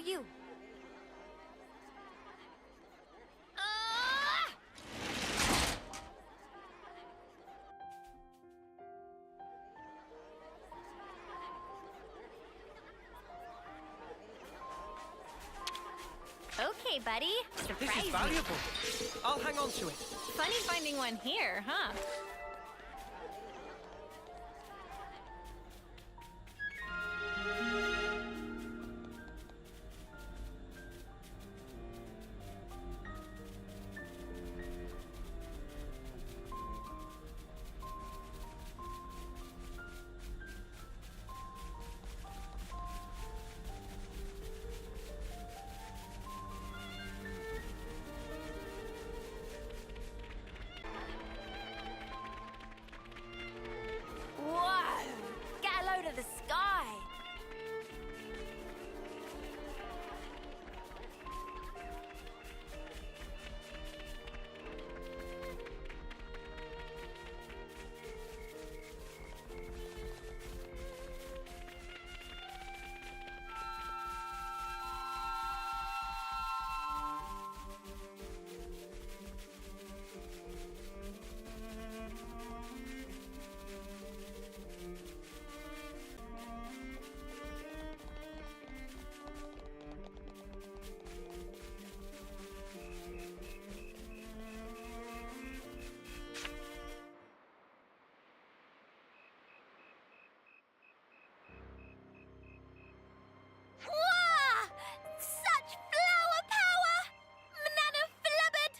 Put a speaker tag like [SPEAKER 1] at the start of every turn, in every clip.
[SPEAKER 1] you? Okay, buddy. Surprise
[SPEAKER 2] This is
[SPEAKER 1] me.
[SPEAKER 2] valuable. I'll hang on to it.
[SPEAKER 1] Funny finding one here, huh? Whoa! Get a load of the sky! Wow! Such flower power! Banana flubbered!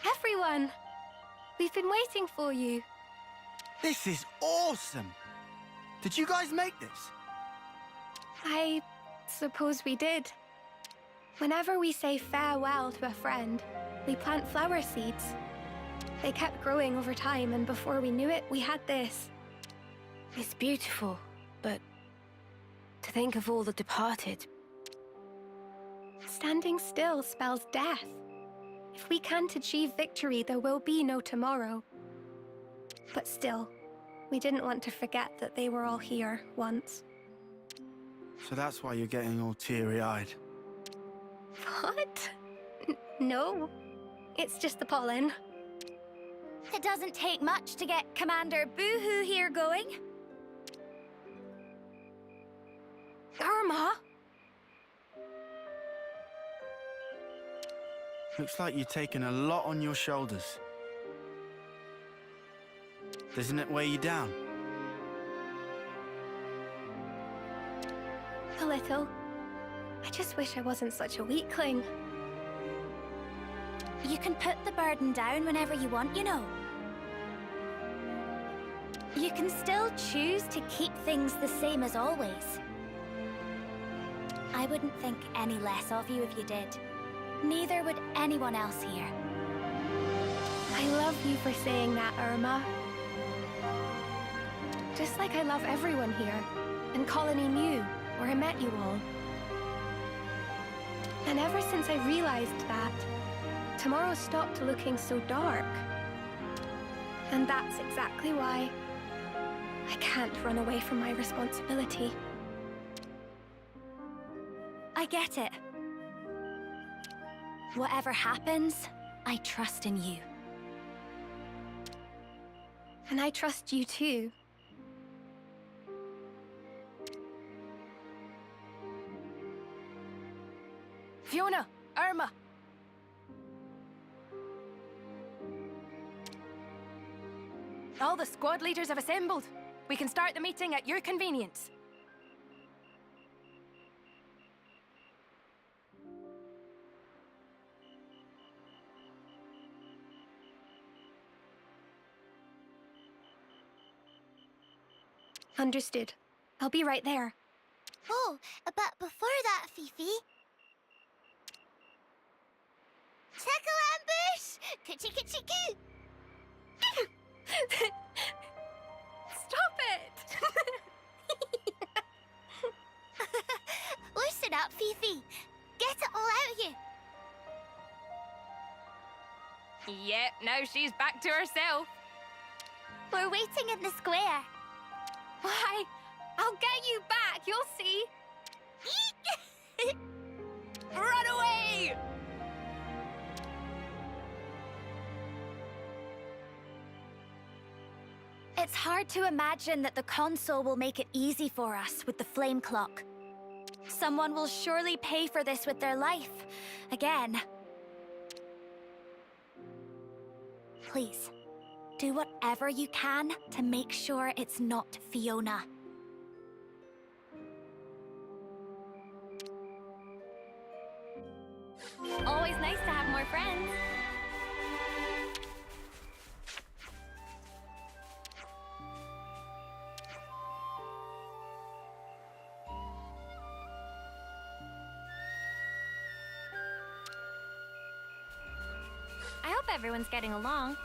[SPEAKER 1] Everyone! We've been waiting for you.
[SPEAKER 3] This is awesome! Did you guys make this?
[SPEAKER 4] I suppose we did. Whenever we say farewell to a friend, we plant flower seeds. They kept growing over time, and before we knew it, we had this.
[SPEAKER 5] It's beautiful, but to think of all the departed.
[SPEAKER 4] Standing still spells death. If we can't achieve victory, there will be no tomorrow. But still, we didn't want to forget that they were all here once.
[SPEAKER 3] So that's why you're getting all teary-eyed.
[SPEAKER 4] What? No. It's just the pollen.
[SPEAKER 1] It doesn't take much to get Commander Boohoo here going.
[SPEAKER 4] Irma!
[SPEAKER 3] Looks like you've taken a lot on your shoulders. Doesn't it weigh you down?
[SPEAKER 4] A little. I just wish I wasn't such a weakling.
[SPEAKER 1] You can put the burden down whenever you want, you know. You can still choose to keep things the same as always. I wouldn't think any less of you if you did. Neither would anyone else here.
[SPEAKER 4] I love you for saying that, Irma. Just like I love everyone here, and Colony New, where I met you all. And ever since I realized that, tomorrow stopped looking so dark. And that's exactly why I can't run away from my responsibility.
[SPEAKER 1] I get it. Whatever happens, I trust in you.
[SPEAKER 4] And I trust you too.
[SPEAKER 5] Fiona! Irma! All the squad leaders have assembled. We can start the meeting at your convenience.
[SPEAKER 4] Understood. I'll be right there.
[SPEAKER 6] Oh, but before that, Fifi. Tackle ambush! Coochie coochie coo!
[SPEAKER 4] Stop it!
[SPEAKER 6] Loosen up, Fifi. Get it all out of you.
[SPEAKER 5] Yep, now she's back to herself.
[SPEAKER 6] We're waiting in the square.
[SPEAKER 4] Why, I'll get you back, you'll see.
[SPEAKER 5] Run away!
[SPEAKER 1] It's hard to imagine that the console will make it easy for us with the flame clock. Someone will surely pay for this with their life. Again. Please, do whatever you can to make sure it's not Fiona.
[SPEAKER 4] Always nice to have more friends. I hope everyone's getting along.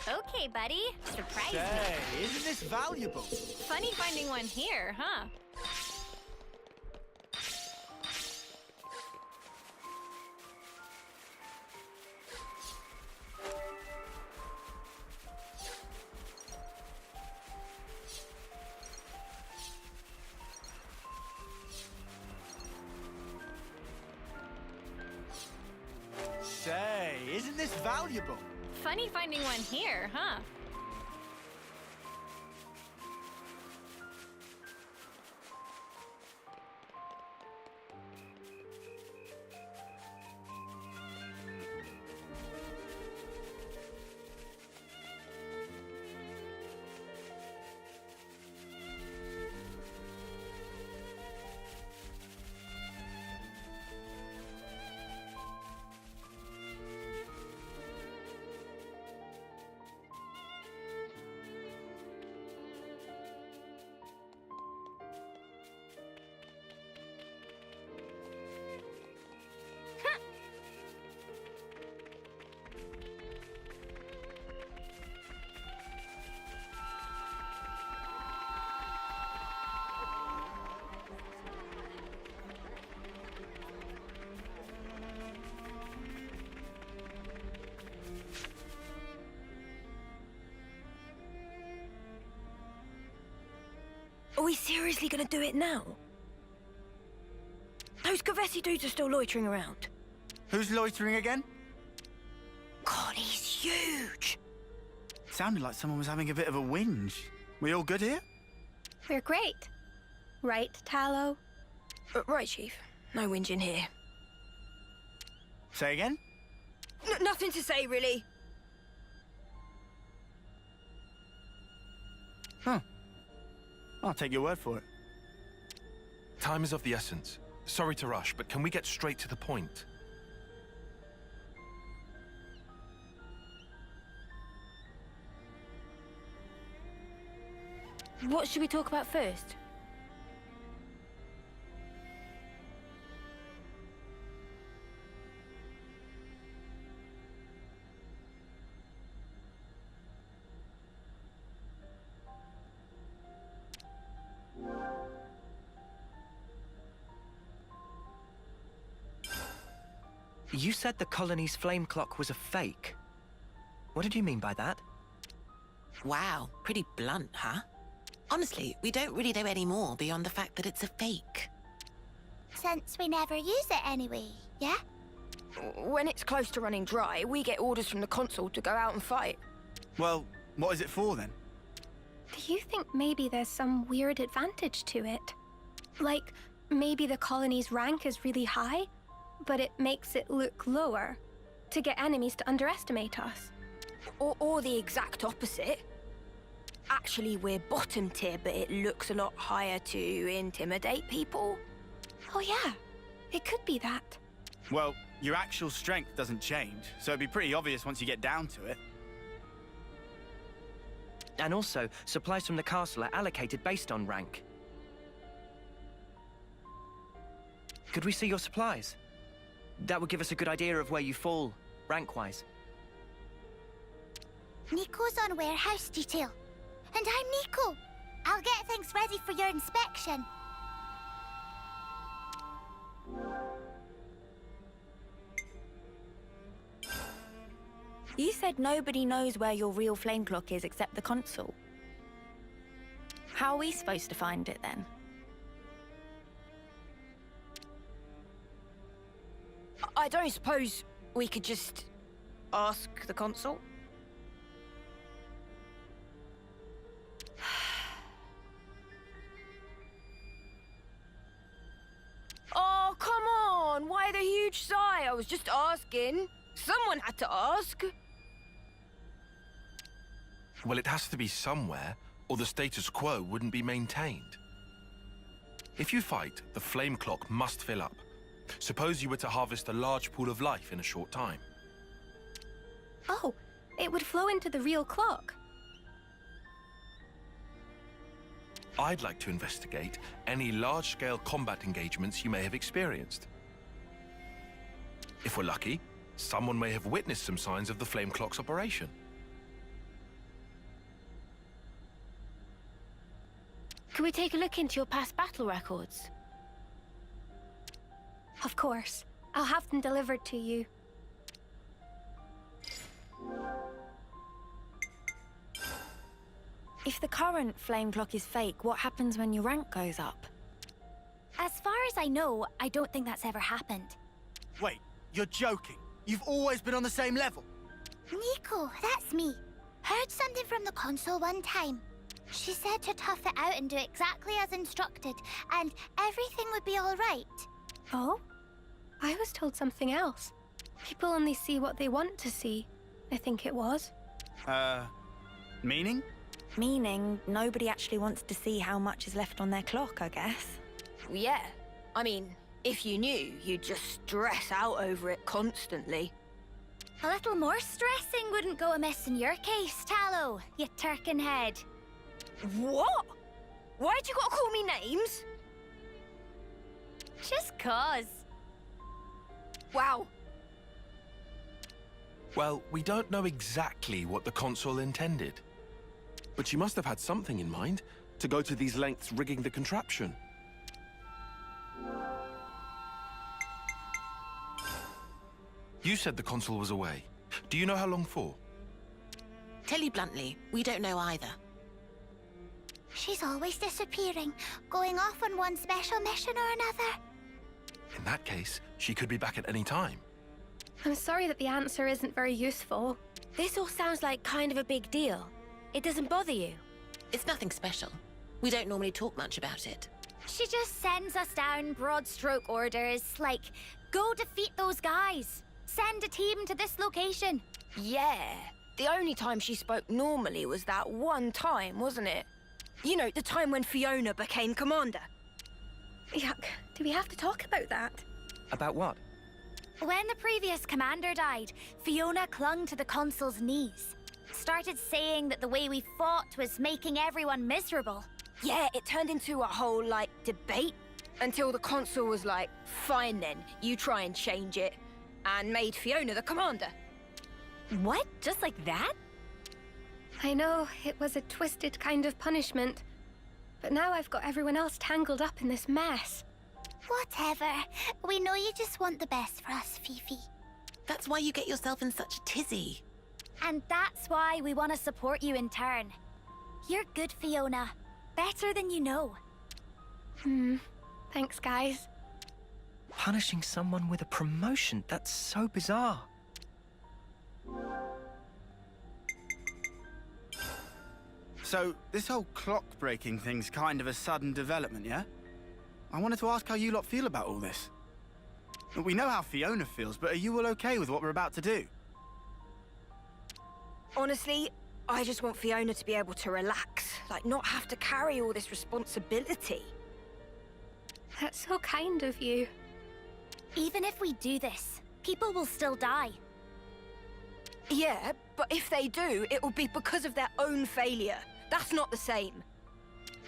[SPEAKER 4] Okay, buddy. Surprise me.
[SPEAKER 3] Say, isn't this valuable?
[SPEAKER 4] Funny finding one here, huh?
[SPEAKER 3] Say, isn't this valuable?
[SPEAKER 4] Funny finding one here, huh?
[SPEAKER 5] Are we seriously gonna do it now? Those Kavesi dudes are still loitering around.
[SPEAKER 3] Who's loitering again?
[SPEAKER 5] God, he's huge!
[SPEAKER 3] Sounded like someone was having a bit of a whinge. We all good here?
[SPEAKER 4] We're great. Right, Tallow?
[SPEAKER 5] Right, Chief. No whinging here.
[SPEAKER 3] Say again?
[SPEAKER 5] Nothing to say, really.
[SPEAKER 3] Huh. I'll take your word for it.
[SPEAKER 7] Time is of the essence. Sorry to rush, but can we get straight to the point?
[SPEAKER 5] What should we talk about first?
[SPEAKER 2] You said the colony's flame clock was a fake. What did you mean by that?
[SPEAKER 8] Wow, pretty blunt, huh? Honestly, we don't really know any more beyond the fact that it's a fake.
[SPEAKER 6] Since we never use it anyway, yeah?
[SPEAKER 5] When it's close to running dry, we get orders from the console to go out and fight.
[SPEAKER 3] Well, what is it for then?
[SPEAKER 4] Do you think maybe there's some weird advantage to it? Like, maybe the colony's rank is really high, but it makes it look lower to get enemies to underestimate us.
[SPEAKER 5] Or the exact opposite. Actually, we're bottom tier, but it looks a lot higher to intimidate people.
[SPEAKER 4] Oh yeah, it could be that.
[SPEAKER 3] Well, your actual strength doesn't change, so it'd be pretty obvious once you get down to it.
[SPEAKER 2] And also, supplies from the castle are allocated based on rank. Could we see your supplies? That would give us a good idea of where you fall, rank-wise.
[SPEAKER 6] Nico's on warehouse detail. And I'm Nico. I'll get things ready for your inspection.
[SPEAKER 5] You said nobody knows where your real flame clock is except the console. How are we supposed to find it then? I don't suppose we could just ask the console? Oh, come on! Why the huge sigh? I was just asking. Someone had to ask.
[SPEAKER 7] Well, it has to be somewhere, or the status quo wouldn't be maintained. If you fight, the flame clock must fill up. Suppose you were to harvest a large pool of life in a short time.
[SPEAKER 4] Oh, it would flow into the real clock.
[SPEAKER 7] I'd like to investigate any large-scale combat engagements you may have experienced. If we're lucky, someone may have witnessed some signs of the flame clock's operation.
[SPEAKER 9] Can we take a look into your past battle records?
[SPEAKER 4] Of course. I'll have them delivered to you.
[SPEAKER 5] If the current flame clock is fake, what happens when your rank goes up?
[SPEAKER 1] As far as I know, I don't think that's ever happened.
[SPEAKER 3] Wait, you're joking. You've always been on the same level.
[SPEAKER 6] Nico, that's me. Heard something from the console one time. She said to tough it out and do exactly as instructed, and everything would be all right.
[SPEAKER 4] Oh? I was told something else. People only see what they want to see, I think it was.
[SPEAKER 3] Meaning?
[SPEAKER 5] Meaning, nobody actually wants to see how much is left on their clock, I guess. Yeah. I mean, if you knew, you'd just stress out over it constantly.
[SPEAKER 1] A little more stressing wouldn't go amiss in your case, Tallow, you turkin head.
[SPEAKER 5] What? Why'd you gotta call me names?
[SPEAKER 1] Just 'cause.
[SPEAKER 5] Wow.
[SPEAKER 7] Well, we don't know exactly what the console intended. But she must have had something in mind to go to these lengths rigging the contraption. You said the console was away. Do you know how long for?
[SPEAKER 8] Tell you bluntly, we don't know either.
[SPEAKER 6] She's always disappearing, going off on one special mission or another.
[SPEAKER 7] In that case, she could be back at any time.
[SPEAKER 4] I'm sorry that the answer isn't very useful.
[SPEAKER 9] This all sounds like kind of a big deal. It doesn't bother you?
[SPEAKER 8] It's nothing special. We don't normally talk much about it.
[SPEAKER 1] She just sends us down broad stroke orders, like, go defeat those guys. Send a team to this location.
[SPEAKER 5] Yeah. The only time she spoke normally was that one time, wasn't it? You know, the time when Fiona became commander.
[SPEAKER 4] Yuck. Do we have to talk about that?
[SPEAKER 2] About what?
[SPEAKER 1] When the previous commander died, Fiona clung to the consul's knees. Started saying that the way we fought was making everyone miserable.
[SPEAKER 5] Yeah, it turned into a whole, like, debate. Until the consul was like, fine then, you try and change it. And made Fiona the commander.
[SPEAKER 9] What? Just like that?
[SPEAKER 4] I know, it was a twisted kind of punishment. But now I've got everyone else tangled up in this mess.
[SPEAKER 6] Whatever. We know you just want the best for us, Fifi.
[SPEAKER 8] That's why you get yourself in such a tizzy.
[SPEAKER 1] And that's why we want to support you in turn. You're good, Fiona. Better than you know.
[SPEAKER 4] Thanks, guys.
[SPEAKER 2] Punishing someone with a promotion? That's so bizarre.
[SPEAKER 3] So, this whole clock-breaking thing's kind of a sudden development, yeah? I wanted to ask how you lot feel about all this. We know how Fiona feels, but are you all okay with what we're about to do?
[SPEAKER 5] Honestly, I just want Fiona to be able to relax. Like, not have to carry all this responsibility.
[SPEAKER 4] That's so kind of you.
[SPEAKER 1] Even if we do this, people will still die.
[SPEAKER 5] Yeah, but if they do, it will be because of their own failure. That's not the same.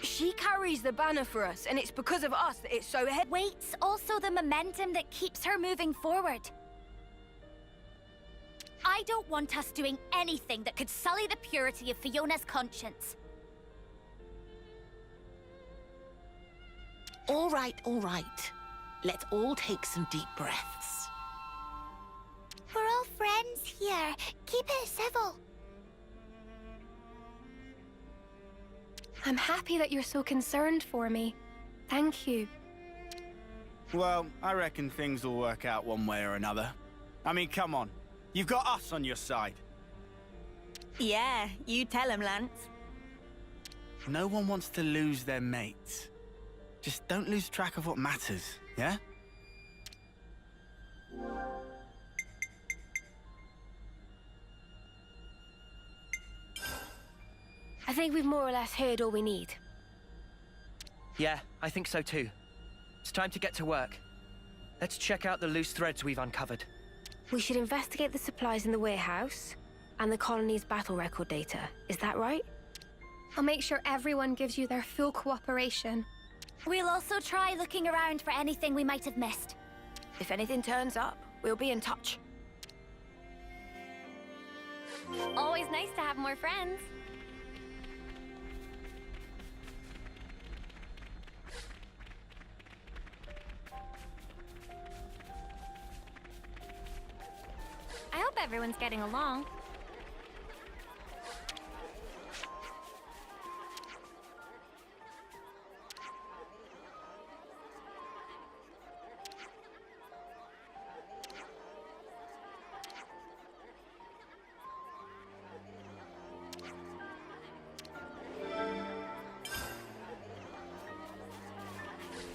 [SPEAKER 5] She carries the banner for us, and it's because of us that it's so ahead.
[SPEAKER 1] Weight's also the momentum that keeps her moving forward. I don't want us doing anything that could sully the purity of Fiona's conscience.
[SPEAKER 8] All right, all right. Let's all take some deep breaths.
[SPEAKER 6] We're all friends here. Keep it civil.
[SPEAKER 4] I'm happy that you're so concerned for me. Thank you.
[SPEAKER 3] Well, I reckon things will work out one way or another. I mean, come on. You've got us on your side.
[SPEAKER 1] Yeah, you tell him, Lance.
[SPEAKER 3] No one wants to lose their mates. Just don't lose track of what matters, yeah?
[SPEAKER 9] I think we've more or less heard all we need.
[SPEAKER 2] Yeah, I think so too. It's time to get to work. Let's check out the loose threads we've uncovered.
[SPEAKER 9] We should investigate the supplies in the warehouse and the colony's battle record data. Is that right?
[SPEAKER 4] I'll make sure everyone gives you their full cooperation.
[SPEAKER 1] We'll also try looking around for anything we might have missed.
[SPEAKER 5] If anything turns up, we'll be in touch.
[SPEAKER 1] Always nice to have more friends. I hope everyone's getting along.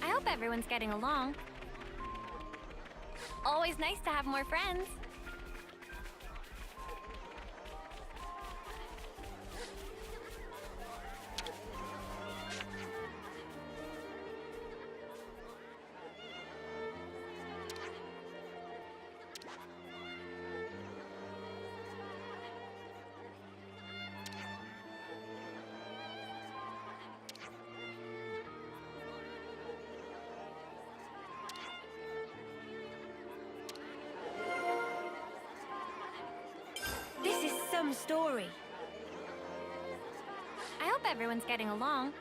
[SPEAKER 1] I hope everyone's getting along. Always nice to have more friends.
[SPEAKER 9] This is some story.
[SPEAKER 1] I hope everyone's getting along.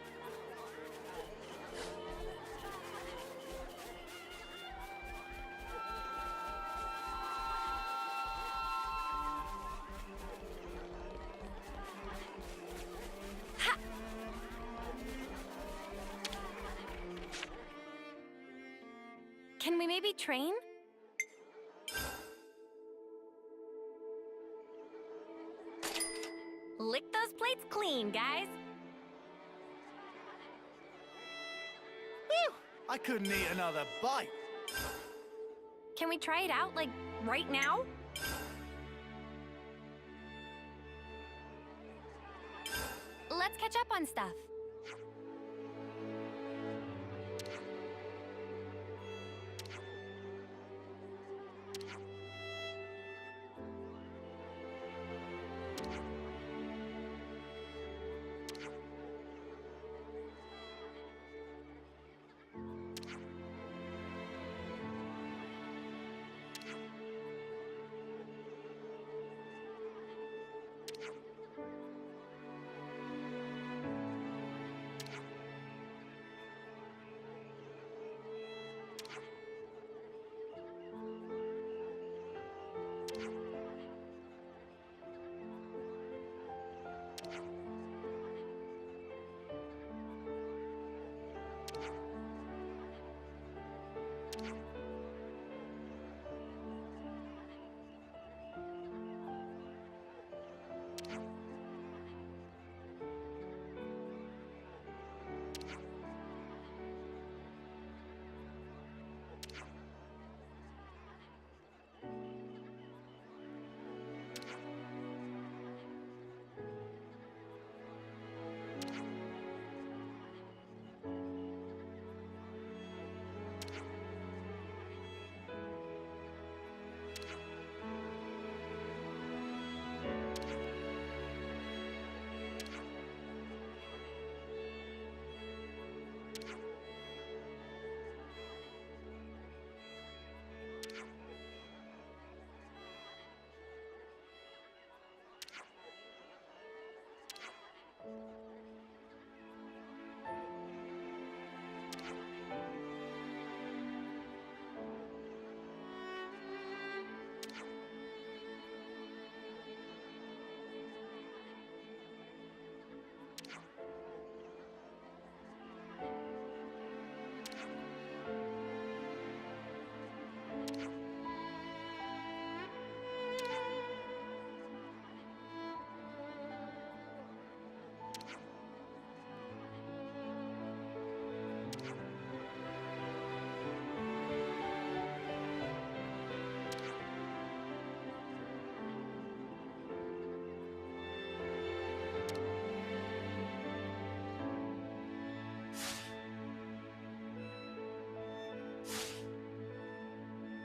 [SPEAKER 1] Ha! Can we maybe train? Lick those plates clean, guys.
[SPEAKER 3] I couldn't eat another bite.
[SPEAKER 1] Can we try it out, like, right now? Let's catch up on stuff.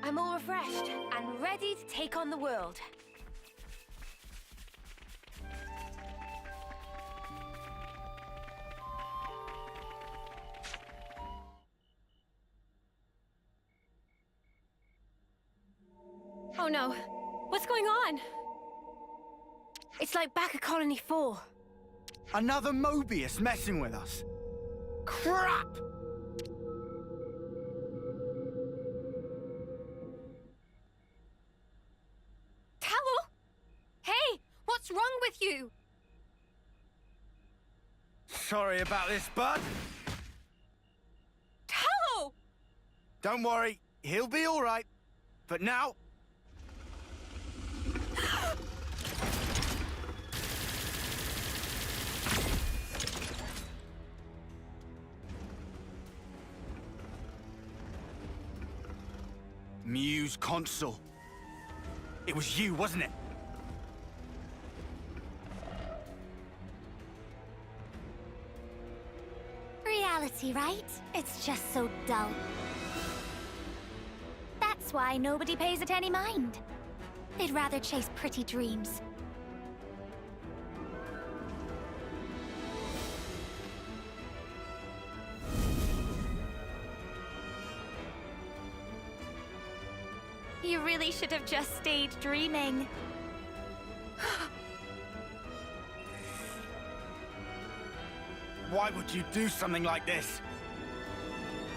[SPEAKER 9] I'm all refreshed and ready to take on the world. Oh no, what's going on? It's like back at Colony 4.
[SPEAKER 3] Another Mobius messing with us. Crap!
[SPEAKER 4] Tallow? Hey, what's wrong with you?
[SPEAKER 3] Sorry about this, bud.
[SPEAKER 4] Tallow!
[SPEAKER 3] Don't worry, he'll be all right. But now... Muse console. It was you, wasn't it?
[SPEAKER 1] Reality, right? It's just so dull. That's why nobody pays it any mind. They'd rather chase pretty dreams. You really should have just stayed dreaming.
[SPEAKER 3] Why would you do something like this?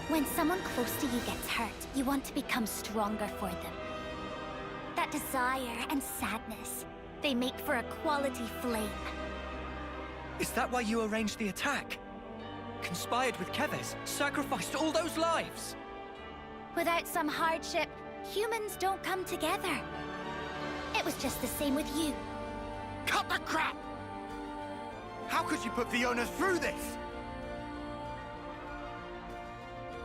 [SPEAKER 1] When someone close to you gets hurt, you want to become stronger for them. That desire and sadness, they make for a quality flame.
[SPEAKER 2] Is that why you arranged the attack? Conspired with Keves, sacrificed all those lives?
[SPEAKER 1] Without some hardship, humans don't come together. It was just the same with you.
[SPEAKER 3] Cut the crap! How could you put Fiona through this?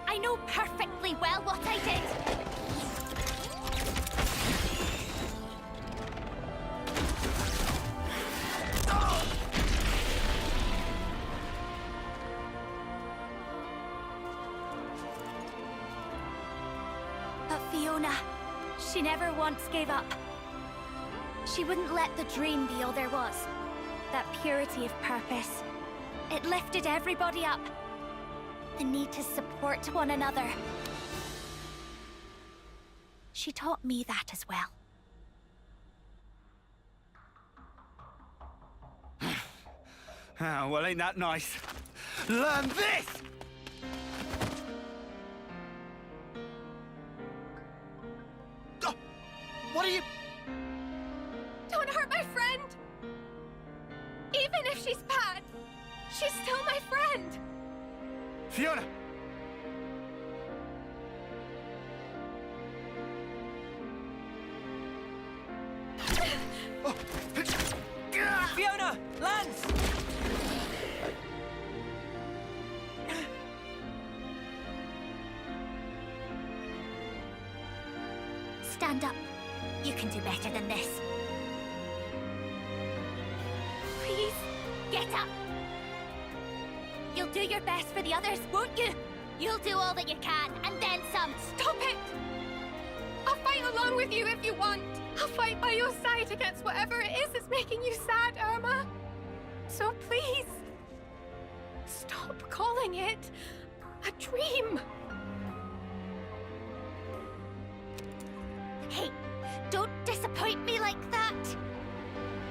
[SPEAKER 1] I know perfectly well what I did. But Fiona, she never once gave up. She wouldn't let the dream be all there was. That purity of purpose. It lifted everybody up. The need to support one another. She taught me that as well.
[SPEAKER 3] Oh, well, ain't that nice? Learn this! Oh, what are you...
[SPEAKER 4] Don't hurt my friend! Even if she's bad, she's still my friend!
[SPEAKER 3] Fiona! Oh.
[SPEAKER 2] Fiona! Lance!
[SPEAKER 1] Stand up. You can do better than this. Please, get up! You'll do your best for the others, won't you? You'll do all that you can, and then some.
[SPEAKER 4] Stop it! I'll fight along with you if you want. I'll fight by your side against whatever it is that's making you sad, Irma. So please, stop calling it a dream.
[SPEAKER 1] Hey, don't disappoint me like that.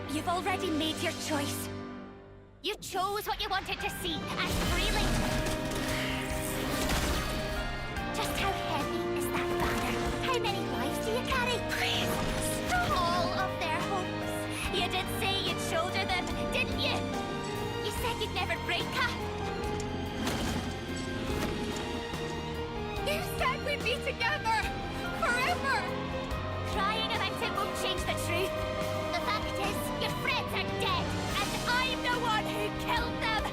[SPEAKER 1] You've already made your choice. You chose what you wanted to see, and freely. Just how heavy is that banner? How many lives do you carry? Please, stop. All of their hopes. You did say you'd shoulder them, didn't you? You said you'd never break her.
[SPEAKER 4] You said we'd be together forever.
[SPEAKER 1] Crying about it won't change the truth. The fact is, your friends are dead, and I'm the one who killed them!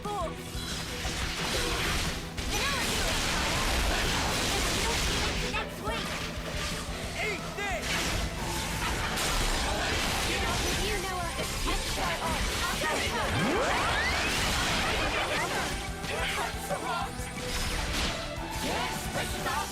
[SPEAKER 1] before. Next week.
[SPEAKER 2] Eat this!
[SPEAKER 1] You know her. Let's try on. It hurts a lot. Yes, but not.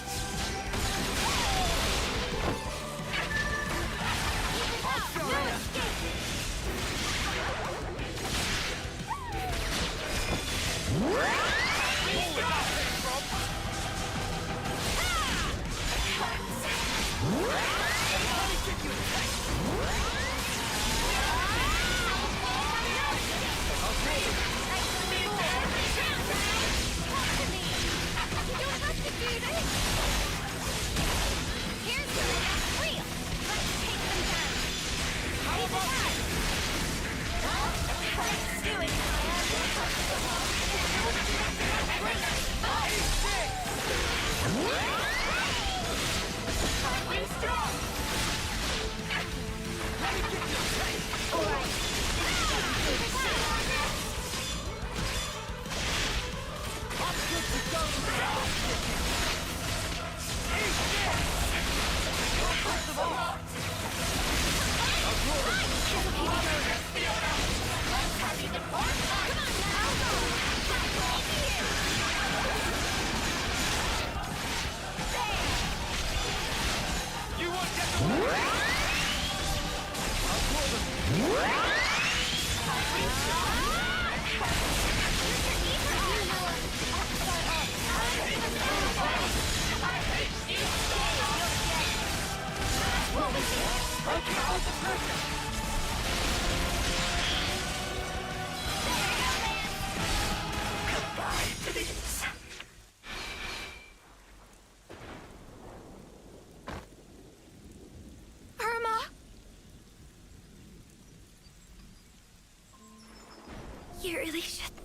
[SPEAKER 1] You really shouldn't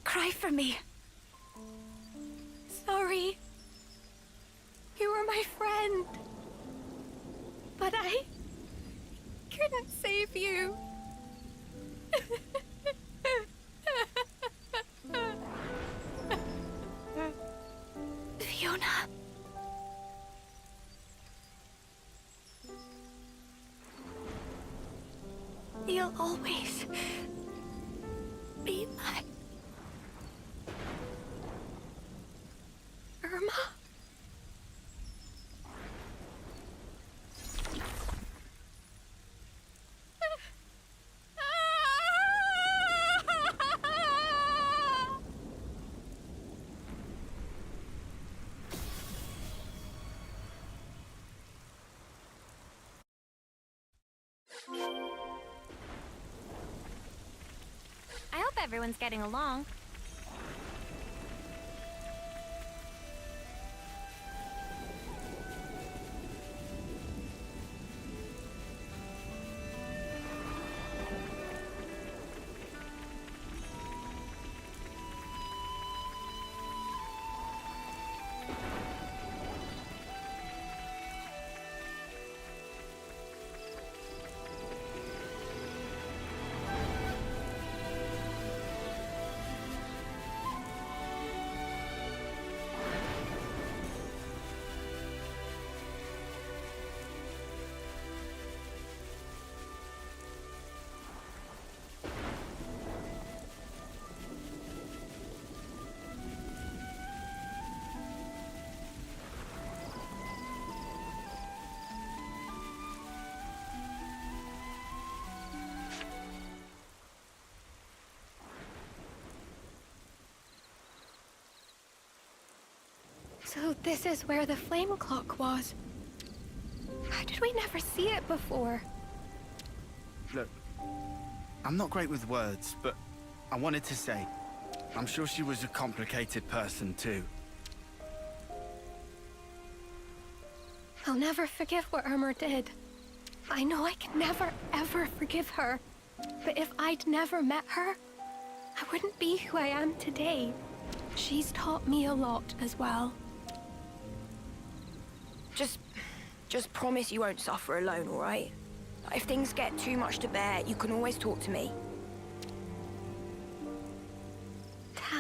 [SPEAKER 1] cry for me.
[SPEAKER 4] Sorry. You were my friend. But I couldn't save you.
[SPEAKER 1] Fiona.
[SPEAKER 4] You'll always be my Irma.
[SPEAKER 1] I hope everyone's getting along.
[SPEAKER 4] So this is where the flame clock was. How did we never see it before?
[SPEAKER 3] Look, I'm not great with words, but I wanted to say, I'm sure she was a complicated person too.
[SPEAKER 4] I'll never forgive what Irma did. I know I can never, ever forgive her. But if I'd never met her, I wouldn't be who I am today. She's taught me a lot as well.
[SPEAKER 5] Just promise you won't suffer alone, all right? If things get too much to bear, you can always talk to me.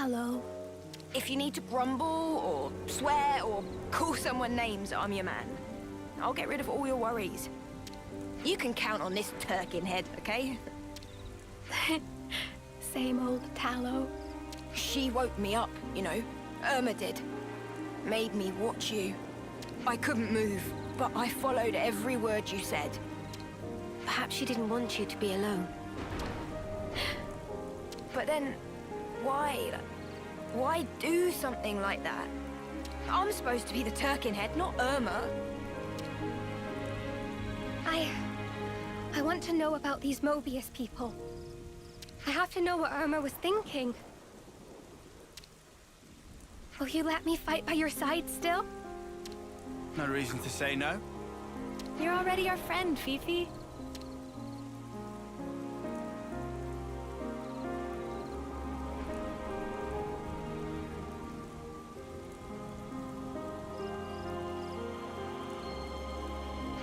[SPEAKER 4] Tallow.
[SPEAKER 5] If you need to grumble or swear or call someone names, I'm your man. I'll get rid of all your worries. You can count on this Turkin head, okay?
[SPEAKER 4] Same old Tallow.
[SPEAKER 5] She woke me up, you know. Irma did. Made me watch you. I couldn't move, but I followed every word you said.
[SPEAKER 9] Perhaps she didn't want you to be alone.
[SPEAKER 5] But then, why? Why do something like that? I'm supposed to be the Turkin head, not Irma.
[SPEAKER 4] I want to know about these Mobius people. I have to know what Irma was thinking. Will you let me fight by your side still?
[SPEAKER 3] No reason to say no.
[SPEAKER 9] You're already our friend, Fifi.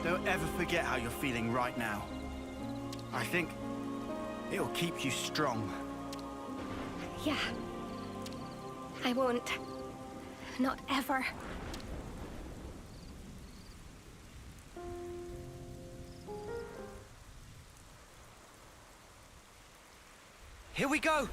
[SPEAKER 3] Don't ever forget how you're feeling right now. I think it'll keep you strong.
[SPEAKER 4] Yeah. I won't. Not ever.
[SPEAKER 2] Here we go!